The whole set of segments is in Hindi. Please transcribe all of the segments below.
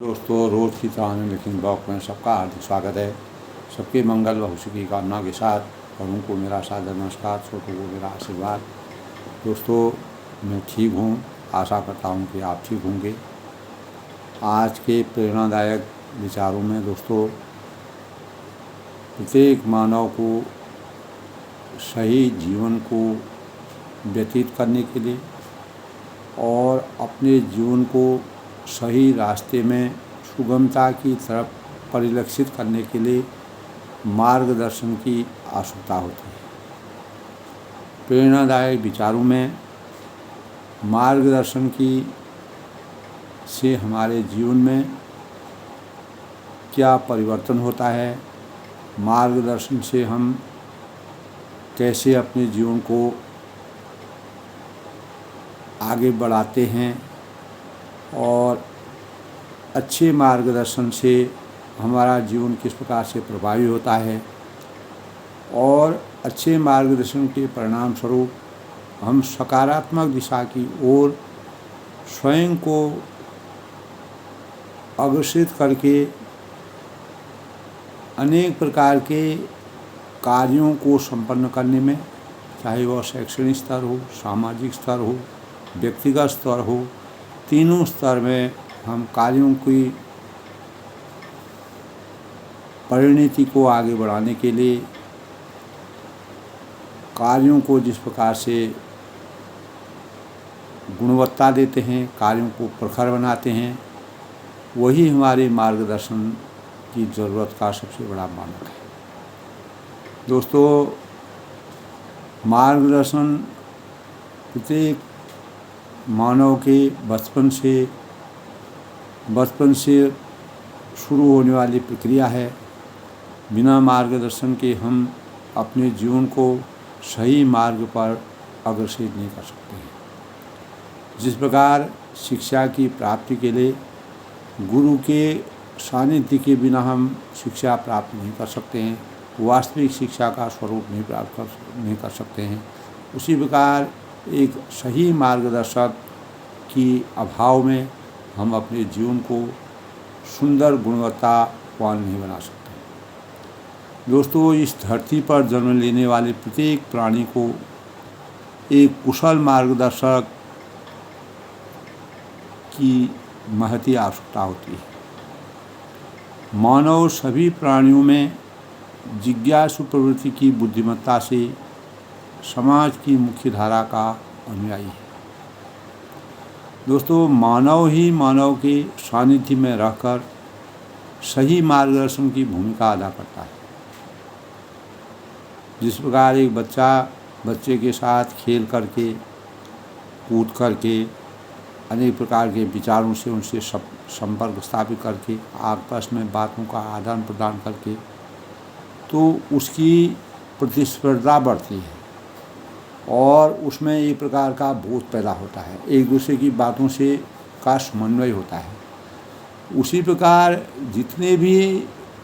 दोस्तों, रोज़ की तरह लेकिन ब्लॉग में सबका हार्दिक स्वागत है। सबके मंगल व खुशी की कामना के साथ बड़ों को मेरा सादर नमस्कार, छोटों को मेरा आशीर्वाद। दोस्तों, मैं ठीक हूँ, आशा करता हूँ कि आप ठीक होंगे। आज के प्रेरणादायक विचारों में दोस्तों, प्रत्येक मानव को सही जीवन को व्यतीत करने के लिए और अपने जीवन को सही रास्ते में सुगमता की तरफ परिलक्षित करने के लिए मार्गदर्शन की आवश्यकता होती है। प्रेरणादायक विचारों में मार्गदर्शन की से हमारे जीवन में क्या परिवर्तन होता है, मार्गदर्शन से हम कैसे अपने जीवन को आगे बढ़ाते हैं और अच्छे मार्गदर्शन से हमारा जीवन किस प्रकार से प्रभावी होता है और अच्छे मार्गदर्शन के परिणाम स्वरूप हम सकारात्मक दिशा की ओर स्वयं को अग्रसित करके अनेक प्रकार के कार्यों को संपन्न करने में, चाहे वह शैक्षणिक स्तर हो, सामाजिक स्तर हो, व्यक्तिगत स्तर हो, तीनों स्तर में हम कार्यों की परिणति को आगे बढ़ाने के लिए कार्यों को जिस प्रकार से गुणवत्ता देते हैं, कार्यों को प्रखर बनाते हैं, वही हमारे मार्गदर्शन की ज़रूरत का सबसे बड़ा मानक है। दोस्तों, मार्गदर्शन प्रत्येक मानव के बचपन से शुरू होने वाली प्रक्रिया है। बिना मार्गदर्शन के हम अपने जीवन को सही मार्ग पर अग्रसर नहीं कर सकते हैं। जिस प्रकार शिक्षा की प्राप्ति के लिए गुरु के सानिध्य के बिना हम शिक्षा प्राप्त नहीं कर सकते हैं, वास्तविक शिक्षा का स्वरूप नहीं कर सकते हैं, उसी प्रकार एक सही मार्गदर्शक की अभाव में हम अपने जीवन को सुंदर गुणवत्तावान नहीं बना सकते। दोस्तों, इस धरती पर जन्म लेने वाले प्रत्येक प्राणी को एक कुशल मार्गदर्शक की महती आवश्यकता होती है। मानव सभी प्राणियों में जिज्ञासु प्रवृत्ति की बुद्धिमत्ता से समाज की मुख्य धारा का अनुयायी है। दोस्तों, मानव ही मानव के सानिध्य में रहकर सही मार्गदर्शन की भूमिका अदा करता है। जिस प्रकार एक बच्चे के साथ खेल करके, कूद करके, अनेक प्रकार के विचारों से उनसे संपर्क स्थापित करके, आपस में बातों का आदान प्रदान करके, तो उसकी प्रतिस्पर्धा बढ़ती है और उसमें एक प्रकार का बोध पैदा होता है, एक दूसरे की बातों से का समन्वय होता है। उसी प्रकार जितने भी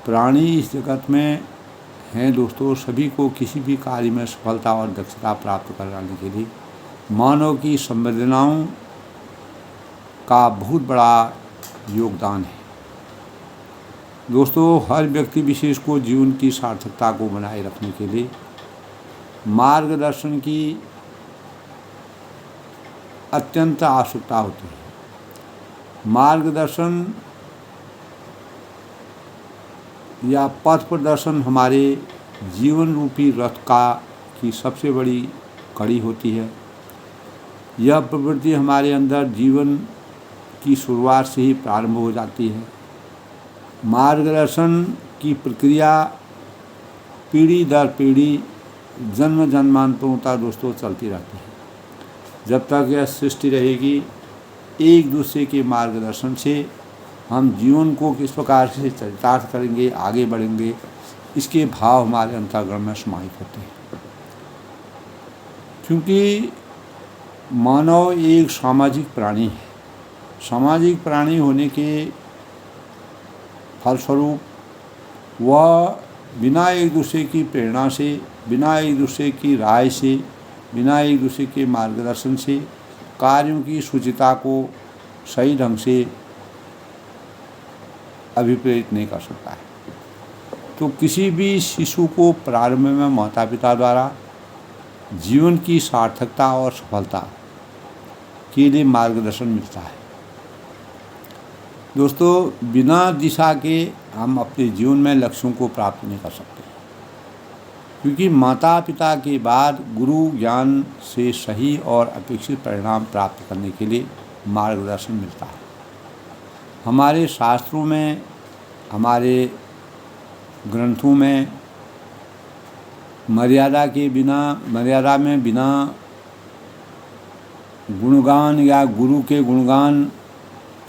प्राणी इस जगत में हैं दोस्तों, सभी को किसी भी कार्य में सफलता और दक्षता प्राप्त कराने के लिए मानव की संवेदनाओं का बहुत बड़ा योगदान है। दोस्तों, हर व्यक्ति विशेष को जीवन की सार्थकता को बनाए रखने के लिए मार्गदर्शन की अत्यंत आवश्यकता होती है। मार्गदर्शन या पथ प्रदर्शन हमारे जीवन रूपी रथ की सबसे बड़ी कड़ी होती है। यह प्रवृत्ति हमारे अंदर जीवन की शुरुआत से ही प्रारंभ हो जाती है। मार्गदर्शन की प्रक्रिया पीढ़ी दर पीढ़ी, जन्म जन्मांतरों दोस्तों चलती रहती है। जब तक यह सृष्टि रहेगी, एक दूसरे के मार्गदर्शन से हम जीवन को किस प्रकार से चरितार्थ करेंगे, आगे बढ़ेंगे, इसके भाव हमारे अंतःकरण में समाहित होते हैं। क्योंकि मानव एक सामाजिक प्राणी है। सामाजिक प्राणी होने के फलस्वरूप वह बिना एक दूसरे की प्रेरणा से, बिना एक दूसरे की राय से, बिना एक दूसरे के मार्गदर्शन से कार्यों की सूचिता को सही ढंग से अभिप्रेरित नहीं कर सकता है। तो किसी भी शिशु को प्रारंभ में माता पिता द्वारा जीवन की सार्थकता और सफलता के लिए मार्गदर्शन मिलता है। दोस्तों, बिना दिशा के हम अपने जीवन में लक्ष्यों को प्राप्त नहीं कर सकते, क्योंकि माता पिता के बाद गुरु ज्ञान से सही और अपेक्षित परिणाम प्राप्त करने के लिए मार्गदर्शन मिलता है। हमारे शास्त्रों में, हमारे ग्रंथों में मर्यादा में बिना गुणगान या गुरु के गुणगान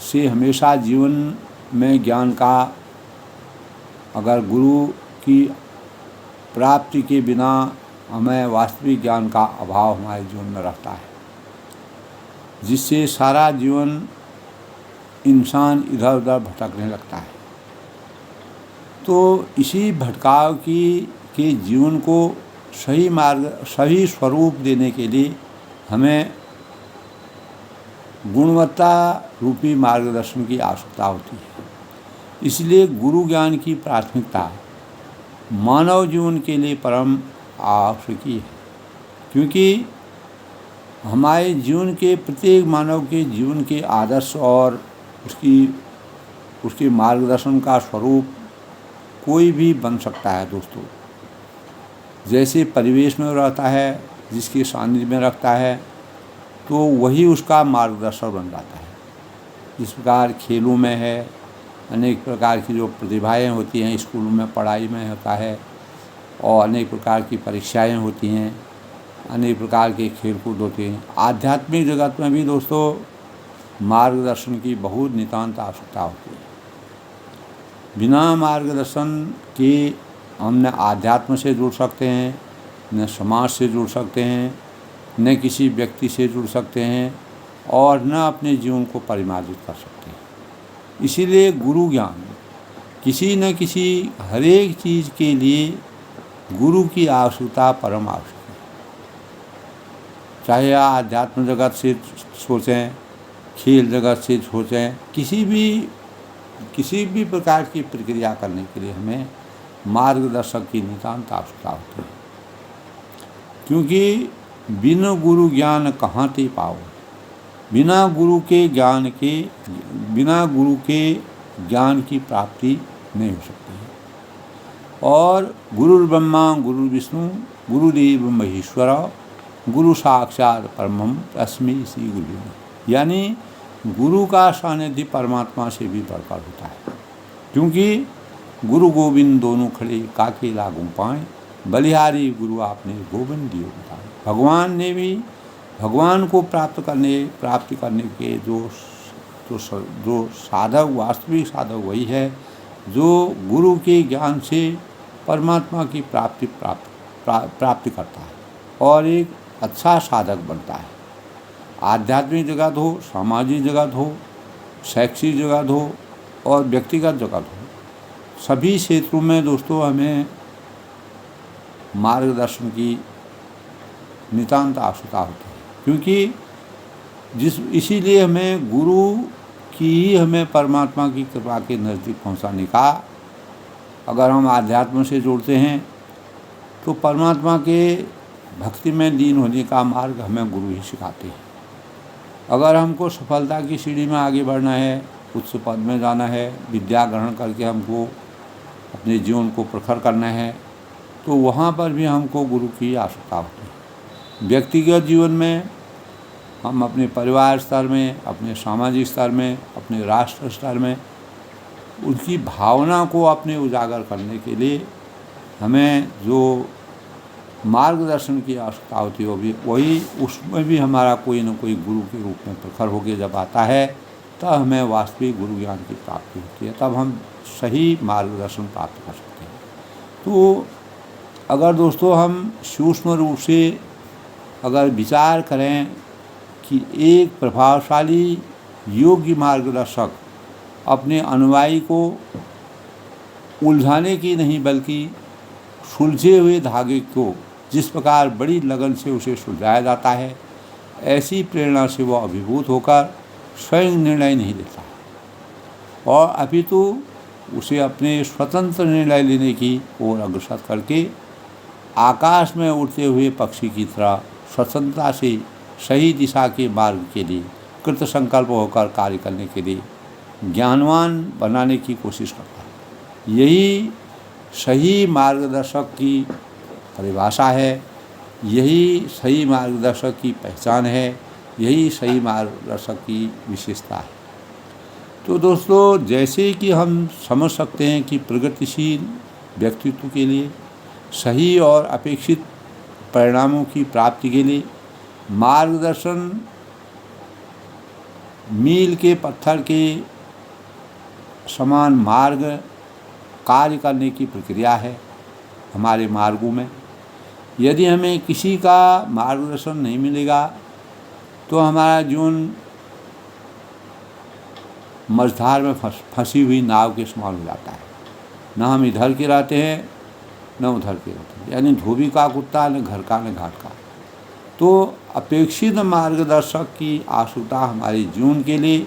से हमेशा जीवन में ज्ञान का, अगर गुरु की प्राप्ति के बिना हमें वास्तविक ज्ञान का अभाव हमारे जीवन में रहता है, जिससे सारा जीवन इंसान इधर उधर भटकने लगता है। तो इसी भटकाव के जीवन को सही स्वरूप देने के लिए हमें गुणवत्ता रूपी मार्गदर्शन की आवश्यकता होती है। इसलिए गुरु ज्ञान की प्राथमिकता मानव जीवन के लिए परम आवश्यक है, क्योंकि हमारे जीवन के प्रत्येक मानव के जीवन के आदर्श और उसके मार्गदर्शन का स्वरूप कोई भी बन सकता है। दोस्तों, जैसे परिवेश में रहता है, जिसके सानिध्य में रखता है, तो वही उसका मार्गदर्शक बन जाता है। जिस प्रकार खेलों में है, अनेक प्रकार की जो प्रतिभाएं होती हैं, स्कूलों में पढ़ाई में होता है, और अनेक प्रकार की परीक्षाएं होती हैं, अनेक प्रकार के खेलकूद होते हैं। आध्यात्मिक जगत में भी दोस्तों मार्गदर्शन की बहुत नितांत आवश्यकता होती है। बिना मार्गदर्शन के हम न आध्यात्म से जुड़ सकते हैं, न समाज से जुड़ सकते हैं, न किसी व्यक्ति से जुड़ सकते हैं, और न अपने जीवन को परिमार्जित कर सकते हैं। इसीलिए गुरु ज्ञान किसी न किसी हर एक चीज़ के लिए गुरु की आवश्यकता परम आवश्यक है। चाहे आध्यात्म जगत से सोचें, खेल जगत से सोचें, किसी भी प्रकार की प्रक्रिया करने के लिए हमें मार्गदर्शक की नितांत आवश्यकता होती है, क्योंकि बिन गुरु ज्ञान कहाँ ते पाओ। बिना गुरु के ज्ञान की प्राप्ति नहीं हो सकती है। और गुरु ब्रह्मा गुरु विष्णु गुरुदेव महेश्वर गुरु साक्षात परमं तस्मै श्री गुरु। यानी गुरु का सानिध्य परमात्मा से भी बढ़कर होता है, क्योंकि गुरु गोविंद दोनों खड़े काके लागू पाएँ, बलिहारी गुरु आपने गोविंद दियो बताए। भगवान ने भी भगवान को प्राप्ति करने के जो साधक, वास्तविक साधक वही है जो गुरु के ज्ञान से परमात्मा की प्राप्ति करता है और एक अच्छा साधक बनता है। आध्यात्मिक जगत हो, सामाजिक जगत हो, शैक्षिक जगत हो और व्यक्तिगत जगत हो, सभी क्षेत्रों में दोस्तों हमें मार्गदर्शन की नितांत आवश्यकता होती है, क्योंकि इसीलिए हमें गुरु की ही हमें परमात्मा की कृपा के नज़दीक पहुंचाने का, अगर हम आध्यात्म से जोड़ते हैं तो परमात्मा के भक्ति में लीन होने का मार्ग हमें गुरु ही सिखाते हैं। अगर हमको सफलता की सीढ़ी में आगे बढ़ना है, उच्च पद में जाना है, विद्या ग्रहण करके हमको अपने जीवन को प्रखर करना है, तो वहाँ पर भी हमको गुरु की आवश्यकता होती है। व्यक्तिगत जीवन में हम अपने परिवार स्तर में, अपने सामाजिक स्तर में, अपने राष्ट्र स्तर में उनकी भावना को अपने उजागर करने के लिए हमें जो मार्गदर्शन की आवश्यकता होती है, वही उसमें भी हमारा कोई न कोई गुरु के रूप में प्रखर होकर जब आता है, तब हमें वास्तविक गुरु ज्ञान की प्राप्ति होती है, तब हम सही मार्गदर्शन प्राप्त कर सकते हैं। तो अगर दोस्तों हम सूक्ष्म रूप से अगर विचार करें कि एक प्रभावशाली योग्य मार्गदर्शक अपने अनुयायी को उलझाने की नहीं बल्कि सुलझे हुए धागे को जिस प्रकार बड़ी लगन से उसे सुलझाया जाता है, ऐसी प्रेरणा से वह अभिभूत होकर स्वयं निर्णय नहीं लेता है और अपितु उसे अपने स्वतंत्र निर्णय लेने की ओर अग्रसर करके आकाश में उड़ते हुए पक्षी की तरह स्वतंत्रता से सही दिशा के मार्ग के लिए कृत संकल्प होकर कार्य करने के लिए ज्ञानवान बनाने की कोशिश करता है। यही सही मार्गदर्शक की परिभाषा है, यही सही मार्गदर्शक की पहचान है, यही सही मार्गदर्शक की विशेषता है। तो दोस्तों, जैसे कि हम समझ सकते हैं कि प्रगतिशील व्यक्तित्व के लिए सही और अपेक्षित परिणामों की प्राप्ति के लिए मार्गदर्शन मील के पत्थर के समान मार्ग कार्य करने की प्रक्रिया है। हमारे मार्गों में यदि हमें किसी का मार्गदर्शन नहीं मिलेगा तो हमारा जीवन मझधार में फंसी हुई नाव के समान हो जाता है। न हम इधर के रहते हैं न उधर के रहते हैं, यानी धोबी का कुत्ता न घर का न घाट का। तो अपेक्षित मार्गदर्शक की आवश्यकता हमारे जीवन के लिए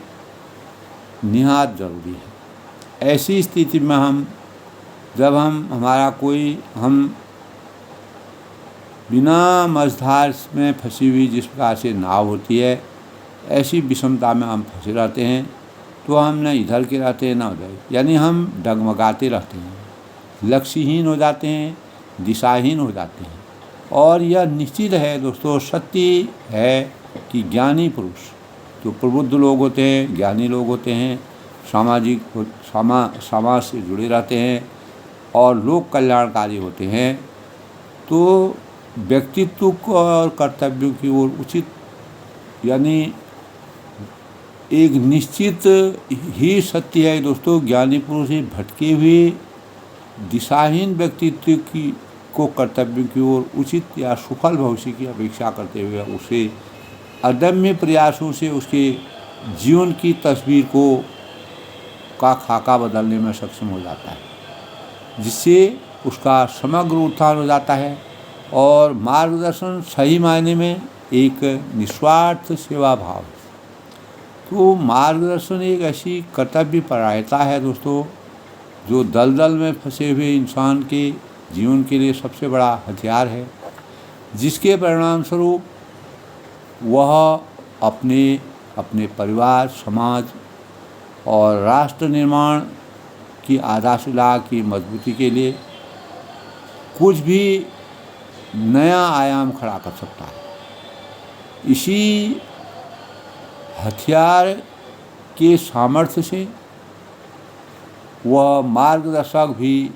निहायत जरूरी है। ऐसी स्थिति में जब हम बिना मझधार में फंसी हुई जिस प्रकार से नाव होती है, ऐसी विषमता में हम फंसे रहते हैं, तो हम न इधर के रहते हैं न उधर, यानी हम डगमगाते रहते हैं, लक्ष्यहीन हो जाते हैं, दिशाहीन हो जाते हैं। और यह निश्चित है दोस्तों, सत्य है कि ज्ञानी पुरुष जो प्रबुद्ध लोग होते हैं, ज्ञानी लोग होते हैं, समाज से जुड़े रहते हैं और लोक कल्याणकारी होते हैं, तो व्यक्तित्व और कर्तव्यों की ओर उचित, यानी एक निश्चित ही सत्य है दोस्तों, ज्ञानी पुरुष ही भटके हुए दिशाहीन व्यक्तित्व को कर्तव्यों की ओर उचित या सफल भविष्य की अपेक्षा करते हुए उसे अदम्य प्रयासों से उसके जीवन की तस्वीर का खाका बदलने में सक्षम हो जाता है, जिससे उसका समग्र उत्थान हो जाता है और मार्गदर्शन सही मायने में एक निस्वार्थ सेवा भाव। तो मार्गदर्शन एक ऐसी कर्तव्य परायणता है दोस्तों, जो दलदल में फंसे हुए इंसान के जीवन के लिए सबसे बड़ा हथियार है, जिसके परिणाम स्वरूप वह अपने परिवार, समाज और राष्ट्र निर्माण की आधारशिला की मजबूती के लिए कुछ भी नया आयाम खड़ा कर सकता है। इसी हथियार के सामर्थ्य से वह मार्गदर्शक भी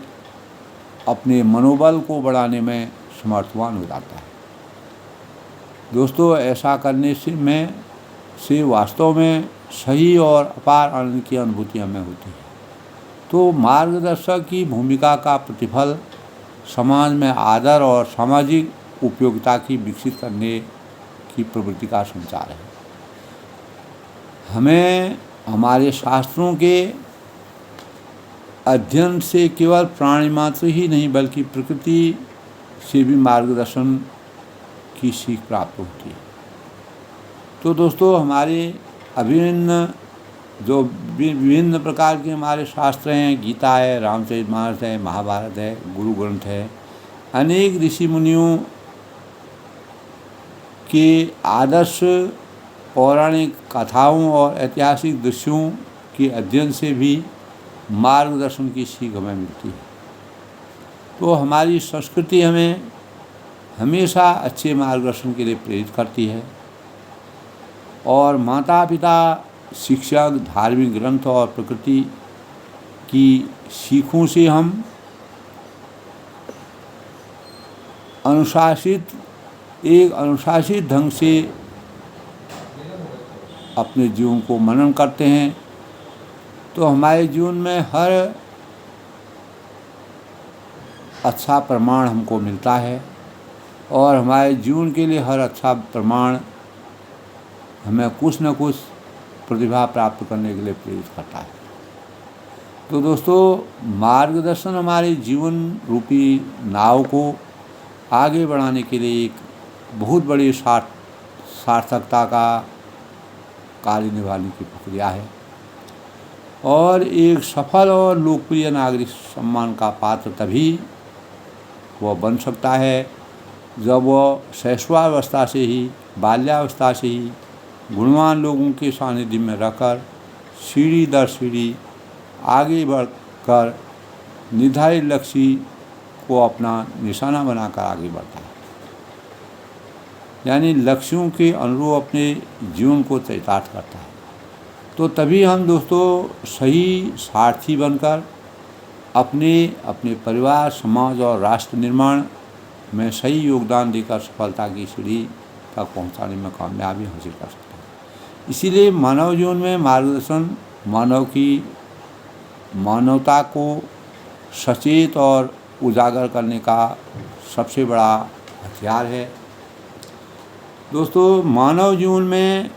अपने मनोबल को बढ़ाने में समर्थवान हो जाता है। दोस्तों, ऐसा करने से वास्तव में सही और अपार आनंद की अनुभूति हमें होती है। तो मार्गदर्शक की भूमिका का प्रतिफल समाज में आदर और सामाजिक उपयोगिता की विकसित करने की प्रवृत्ति का संचार है। हमें हमारे शास्त्रों के अध्ययन से केवल प्राणी मात्र ही नहीं बल्कि प्रकृति से भी मार्गदर्शन की सीख प्राप्त होती है। तो दोस्तों, हमारे विभिन्न प्रकार के हमारे शास्त्र हैं, गीता है, रामचरितमानस है, महाभारत है, गुरु ग्रंथ है, अनेक ऋषि मुनियों के आदर्श पौराणिक कथाओं और ऐतिहासिक दृश्यों के अध्ययन से भी मार्गदर्शन की सीख हमें मिलती है। तो हमारी संस्कृति हमें हमेशा अच्छे मार्गदर्शन के लिए प्रेरित करती है और माता पिता, शिक्षक, धार्मिक ग्रंथ और प्रकृति की सीखों से हम अनुशासित ढंग से अपने जीवन को मनन करते हैं, तो हमारे जीवन में हर अच्छा प्रमाण हमको मिलता है और हमारे जीवन के लिए हर अच्छा प्रमाण हमें कुछ न कुछ प्रतिभा प्राप्त करने के लिए प्रेरित करता है। तो दोस्तों, मार्गदर्शन हमारे जीवन रूपी नाव को आगे बढ़ाने के लिए एक बहुत बड़ी सार्थकता का कार्य निभाने की प्रक्रिया है। और एक सफल और लोकप्रिय नागरिक सम्मान का पात्र तभी वह बन सकता है जब वह शैशवावस्था से ही, बाल्यावस्था से ही गुणवान लोगों के सानिध्य में रहकर सीढ़ी दर सीढ़ी आगे बढ़कर निर्धारित लक्ष्य को अपना निशाना बनाकर आगे बढ़ता है, यानी लक्ष्यों के अनुरूप अपने जीवन को चरितार्थ करता है। तो तभी हम दोस्तों सही सारथी बनकर अपने परिवार, समाज और राष्ट्र निर्माण में सही योगदान देकर सफलता की सीढ़ी तक पहुंचाने में कामयाबी हासिल कर सकते हैं। इसीलिए मानव जीवन में मार्गदर्शन मानवता को सचेत और उजागर करने का सबसे बड़ा हथियार है। दोस्तों, मानव जीवन में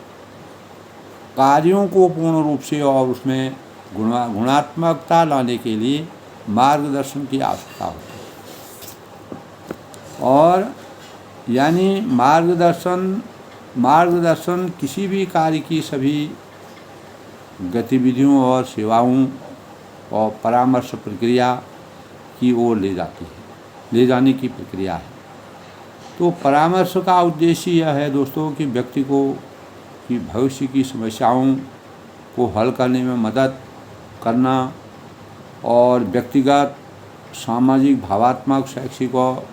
कार्यों को पूर्ण रूप से और उसमें गुणात्मकता लाने के लिए मार्गदर्शन की आवश्यकता होती है। और यानी मार्गदर्शन किसी भी कार्य की सभी गतिविधियों और सेवाओं और परामर्श प्रक्रिया की ओर ले जाने की प्रक्रिया है। तो परामर्श का उद्देश्य यह है दोस्तों कि व्यक्ति को कि भविष्य की समस्याओं को हल करने में मदद करना और व्यक्तिगत, सामाजिक, भावात्मक, शैक्षिक और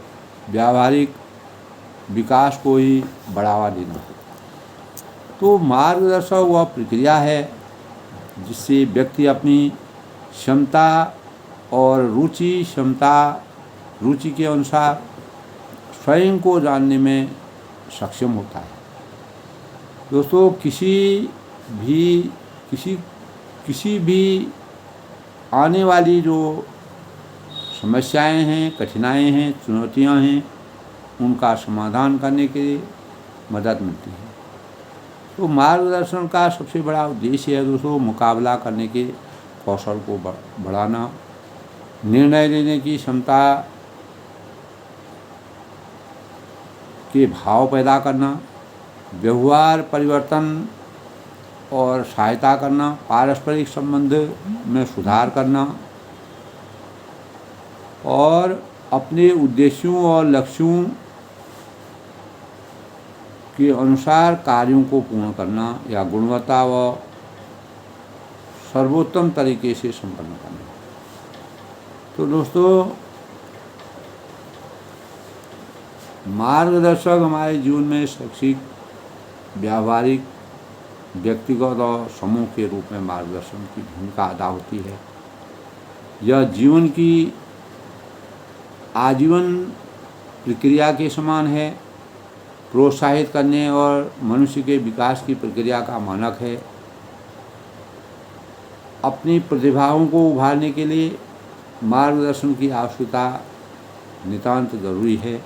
व्यावहारिक विकास को ही बढ़ावा देना। तो मार्गदर्शन वह प्रक्रिया है जिससे व्यक्ति अपनी क्षमता और रुचि के अनुसार स्वयं को जानने में सक्षम होता है। दोस्तों, किसी भी आने वाली जो समस्याएं हैं, कठिनाइयां हैं, चुनौतियां हैं, उनका समाधान करने के लिए मदद मिलती है। तो मार्गदर्शन का सबसे बड़ा उद्देश्य है दोस्तों मुकाबला करने के कौशल को बढ़ाना, निर्णय लेने की क्षमता के भाव पैदा करना, व्यवहार परिवर्तन और सहायता करना, पारस्परिक संबंध में सुधार करना और अपने उद्देश्यों और लक्ष्यों के अनुसार कार्यों को पूर्ण करना या गुणवत्ता व सर्वोत्तम तरीके से संपन्न करना। तो दोस्तों, मार्गदर्शक हमारे जीवन में शैक्षिक, व्यावहारिक, व्यक्तिगत और समूह के रूप में मार्गदर्शन की भूमिका अदा होती है। यह जीवन की आजीवन प्रक्रिया के समान है, प्रोत्साहित करने और मनुष्य के विकास की प्रक्रिया का मानक है। अपनी प्रतिभाओं को उभारने के लिए मार्गदर्शन की आवश्यकता नितांत जरूरी है।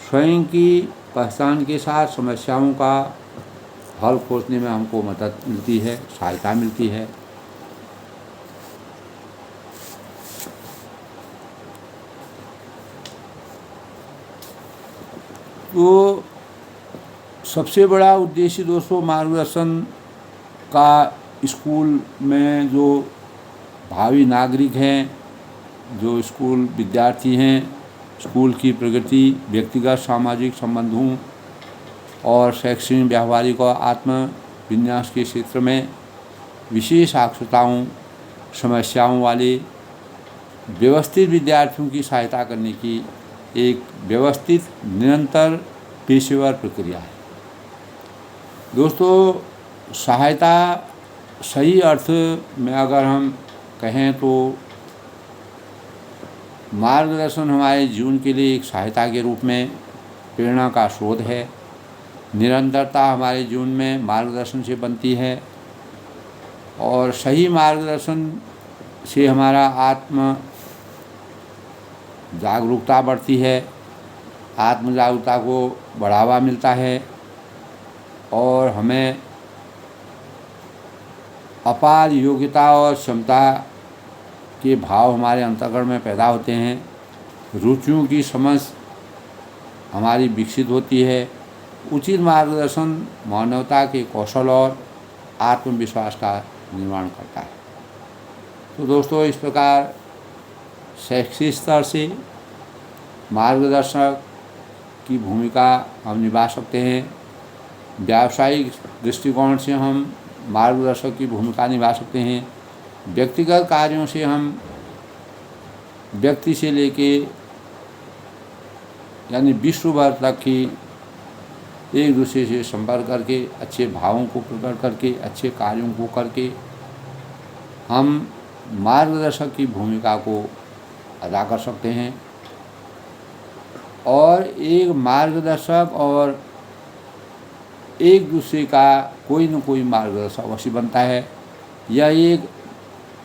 स्वयं की पहचान के साथ समस्याओं का हल खोजने में हमको मदद मिलती है, सहायता मिलती है। तो सबसे बड़ा उद्देश्य दोस्तों मार्गदर्शन का स्कूल में जो भावी नागरिक हैं, जो स्कूल विद्यार्थी हैं, स्कूल की प्रगति, व्यक्तिगत सामाजिक संबंधों और शैक्षणिक, व्यावहारिक और आत्म विन्यास के क्षेत्र में विशेष आवश्यकताओं, समस्याओं वाले व्यवस्थित विद्यार्थियों की सहायता करने की एक व्यवस्थित, निरंतर पेशेवर प्रक्रिया है। दोस्तों, सहायता सही अर्थ में अगर हम कहें तो मार्गदर्शन हमारे जीवन के लिए एक सहायता के रूप में प्रेरणा का स्रोत है। निरंतरता हमारे जीवन में मार्गदर्शन से बनती है और सही मार्गदर्शन से हमारा आत्म जागरूकता बढ़ती है, आत्म जागरूकता को बढ़ावा मिलता है और हमें अपार योग्यता और क्षमता के भाव हमारे अंतःकरण में पैदा होते हैं। रुचियों की समझ हमारी विकसित होती है। उचित मार्गदर्शन मानवता के कौशल और आत्मविश्वास का निर्माण करता है। तो दोस्तों इस प्रकार शैक्षिक स्तर से मार्गदर्शक की भूमिका हम निभा सकते हैं। व्यावसायिक दृष्टिकोण से हम मार्गदर्शक की भूमिका निभा सकते हैं। व्यक्तिगत कार्यों से हम व्यक्ति से लेके यानी विश्व भर तक की एक दूसरे से संपर्क करके, अच्छे भावों को प्रकट करके, अच्छे कार्यों को करके हम मार्गदर्शक की भूमिका को अदा कर सकते हैं। और एक मार्गदर्शक और एक दूसरे का कोई न कोई मार्गदर्शक अवश्य बनता है। यह एक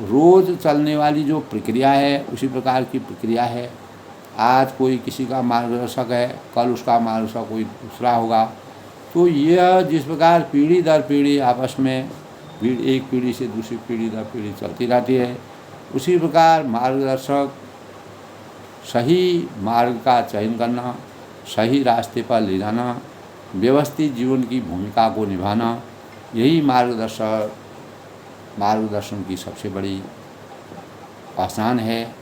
रोज़ चलने वाली जो प्रक्रिया है उसी प्रकार की प्रक्रिया है। आज कोई किसी का मार्गदर्शक है, कल उसका मार्गदर्शक कोई दूसरा होगा। तो यह जिस प्रकार पीढ़ी दर पीढ़ी आपस में एक पीढ़ी से दूसरी पीढ़ी दर पीढ़ी चलती रहती है, उसी प्रकार मार्गदर्शक सही मार्ग का चयन करना, सही रास्ते पर ले जाना, व्यवस्थित जीवन की भूमिका को निभाना, यही मार्गदर्शन की सबसे बड़ी पहचान है।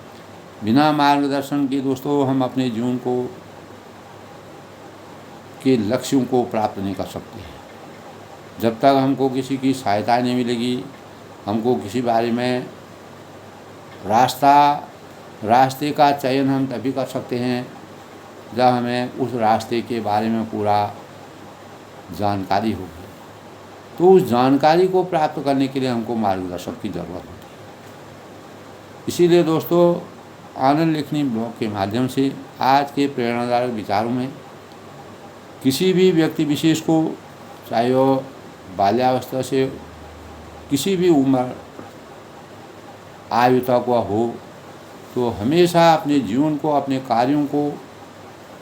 बिना मार्गदर्शन के दोस्तों हम अपने जीवन को के लक्ष्यों को प्राप्त नहीं कर सकते हैं। जब तक हमको किसी की सहायता नहीं मिलेगी, हमको किसी बारे में रास्ते का चयन हम तभी कर सकते हैं जब हमें उस रास्ते के बारे में पूरा जानकारी होगी। तो उस जानकारी को प्राप्त करने के लिए हमको मार्गदर्शक की ज़रूरत होती है। इसीलिए दोस्तों आनंद लेखनी ब्लॉग के माध्यम से आज के प्रेरणादायक विचारों में किसी भी व्यक्ति विशेष को, चाहे वो बाल्यावस्था से किसी भी उम्र आयु तक वह हो, तो हमेशा अपने जीवन को, अपने कार्यों को,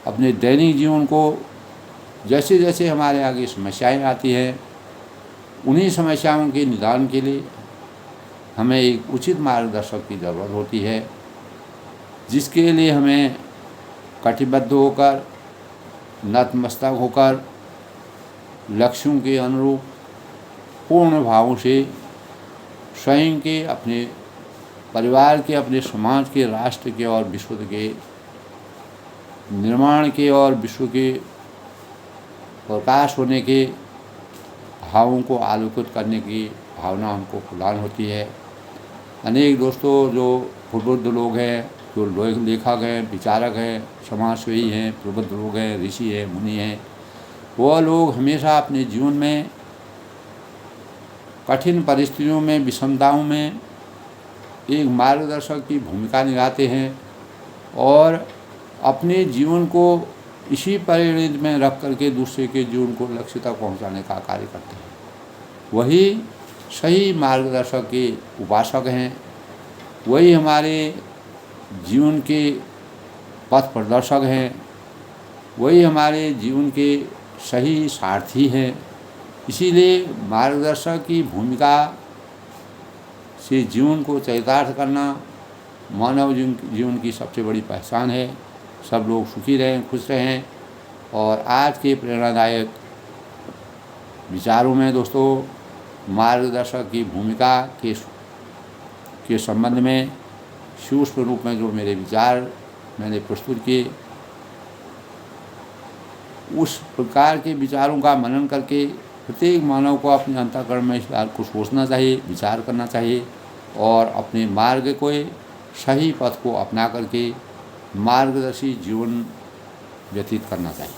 अपने दैनिक जीवन को जैसे जैसे हमारे आगे समस्याएं आती हैं, उन्हीं समस्याओं के निदान के लिए हमें एक उचित मार्गदर्शक की ज़रूरत होती है, जिसके लिए हमें कटिबद्ध होकर, नतमस्तक होकर, लक्ष्यों के अनुरूप पूर्ण भावों से स्वयं के, अपने परिवार के, अपने समाज के, राष्ट्र के और विश्व के निर्माण के और विश्व के प्रकाश होने के भावों को आलोकित करने की भावना हमको प्रदान होती है। अनेक दोस्तों जो प्रबुद्ध लोग हैं, जो लेखक हैं, विचारक हैं, समाजसेवी हैं, प्रबुद्ध लोग हैं, ऋषि हैं, मुनि हैं, वह लोग हमेशा अपने जीवन में कठिन परिस्थितियों में, विषमताओं में एक मार्गदर्शक की भूमिका निभाते हैं और अपने जीवन को इसी परिणति में रख करके दूसरे के जीवन को लक्ष्य तक पहुंचाने का कार्य करते हैं। वही सही मार्गदर्शक के उपासक हैं, वही हमारे जीवन के पथ प्रदर्शक हैं, वही हमारे जीवन के सही सारथी हैं। इसीलिए मार्गदर्शक की भूमिका से जीवन को चरितार्थ करना मानव जीवन की सबसे बड़ी पहचान है। सब लोग सुखी रहें, खुश रहें। और आज के प्रेरणादायक विचारों में दोस्तों मार्गदर्शक की भूमिका के संबंध में सूक्ष्म रूप में जो मेरे विचार मैंने प्रस्तुत किए, उस प्रकार के विचारों का मनन करके प्रत्येक मानव को अपने अंतःकरण में इस बात को सोचना चाहिए, विचार करना चाहिए और अपने मार्ग को, सही पथ को अपना करके मार्गदर्शी जीवन व्यतीत करना चाहिए।